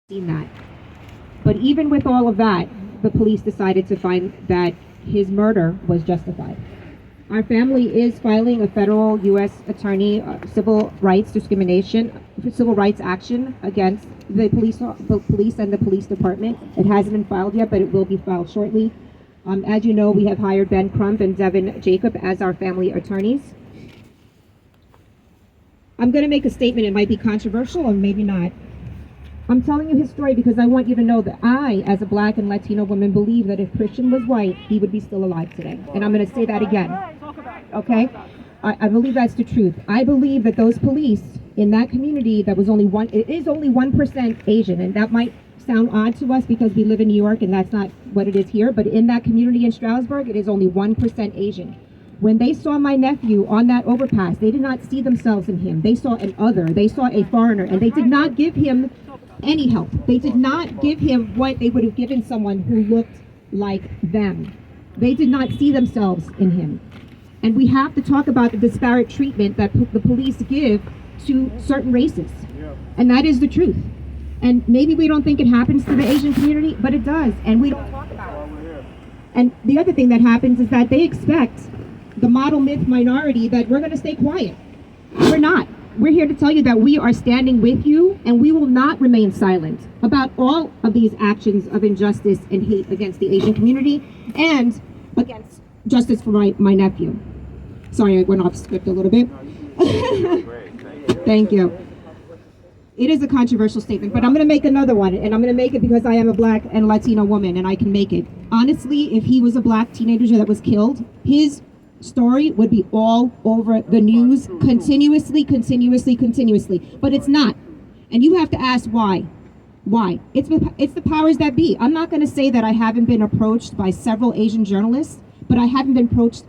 seen that. But even with all of that, the police decided to find that his murder was justified. Our family is filing a federal U.S. attorney civil rights action against the police and the police department. It hasn't been filed yet, but it will be filed shortly. As you know, we have hired Ben Crump and Devin Jacob as our family attorneys. I'm going to make a statement. It might be controversial or maybe not. I'm telling you his story because I want you to know that I, as a Black and Latino woman, believe that if Christian was white, he would be still alive today. And I'm going to say that again. Okay? I believe that's the truth. I believe that those police in that community, it is only 1% Asian, and that might sound odd to us because we live in New York and that's not what it is here, but in that community in Stroudsburg, it is only 1% Asian. When they saw my nephew on that overpass, they did not see themselves in him. They saw an other, they saw a foreigner, and they did not give him any help. They did not give him what they would have given someone who looked like them. They did not see themselves in him. And we have to talk about the disparate treatment that the police give to certain races. And that is the truth. And maybe we don't think it happens to the Asian community, but it does, and we don't talk about it. And the other thing that happens is that they expect the model myth minority that we're going to stay quiet. We're not. We're here to tell you that we are standing with you, and we will not remain silent about all of these actions of injustice and hate against the Asian community and against justice for my nephew. Sorry, I went off script a little bit. Thank you. It is a controversial statement, but I'm going to make another one, and I'm going to make it because I am a Black and Latino woman, and I can make it. Honestly, if he was a Black teenager that was killed, his story would be all over the news continuously, but it's not. And you have to ask why. Why? It's the powers that be. I'm not going to say that I haven't been approached by several Asian journalists, but I haven't been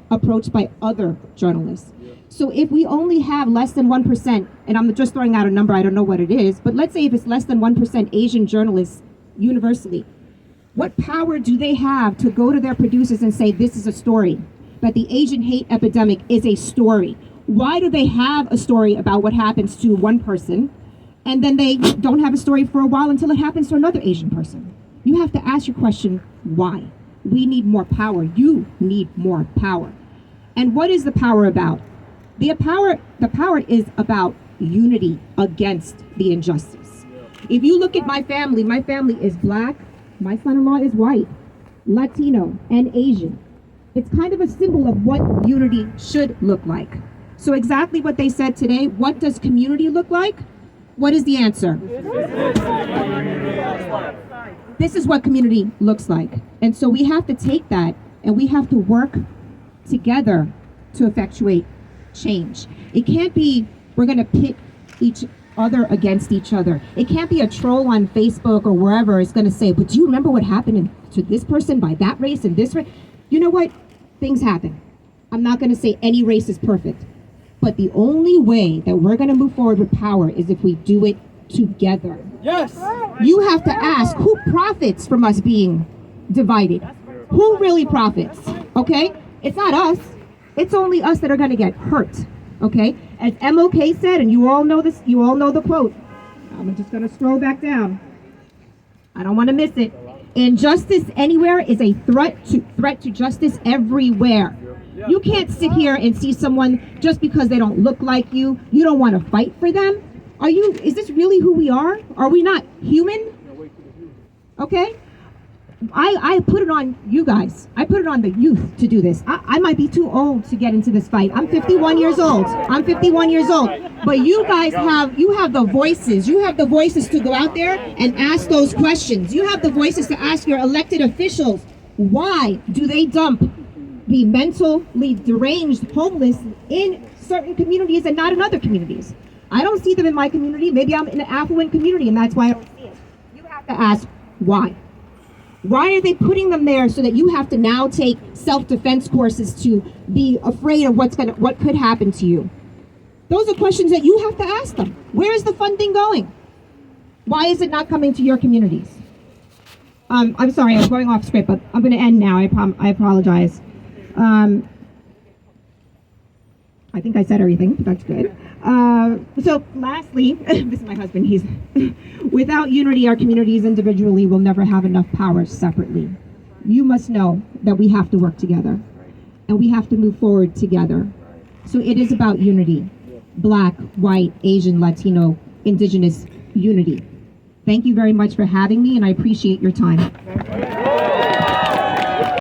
approached by other journalists. So if we only have less than 1%, and I'm just throwing out a number, I don't know what it is, but let's say if it's less than 1% Asian journalists universally, what power do they have to go to their producers and say, this is a story, that the Asian hate epidemic is a story? Why do they have a story about what happens to one person, and then they don't have a story for a while until it happens to another Asian person? You have to ask your question, why? We need more power. You need more power. And what is the power about? The power is about unity against the injustice. If you look at my family is Black, my son-in-law is white, Latino, and Asian. It's kind of a symbol of what unity should look like. So exactly what they said today, what does community look like? What is the answer? This is what community looks like. And so we have to take that and we have to work together to effectuate change. It can't be we're going to pit each other against each other. It can't be a troll on Facebook or wherever is going to say, but do you remember what happened to this person by that race and this race? You know what? Things happen. I'm not going to say any race is perfect. But the only way that we're going to move forward with power is if we do it together. Yes. You have to ask, who profits from us being divided? Who really profits? Okay? It's not us. It's only us that are going to get hurt. Okay? As MLK said, and you all know this, you all know the quote. I'm just going to scroll back down. I don't want to miss it. Injustice anywhere is a threat to justice everywhere. You can't sit here and see someone just because they don't look like you. You don't want to fight for them. Is this really who we are? Are we not human? Okay? I put it on you guys. I put it on the youth to do this. I might be too old to get into this fight. I'm 51 years old. But you guys have the voices. You have the voices to go out there and ask those questions. You have the voices to ask your elected officials, why do they dump the mentally deranged homeless in certain communities and not in other communities? I don't see them in my community. Maybe I'm in an affluent community and that's why I don't see it. You have to ask why. Why are they putting them there so that you have to now take self-defense courses to be afraid of what could happen to you? Those are questions that you have to ask them. Where is the funding going? Why is it not coming to your communities? I'm sorry, I was going off script, but I'm going to end now. I apologize. I think I said everything, but that's good. So lastly, this is my husband, he's, without unity, our communities individually will never have enough power separately. You must know that we have to work together and we have to move forward together. So it is about unity, Black, white, Asian, Latino, Indigenous unity. Thank you very much for having me, and I appreciate your time.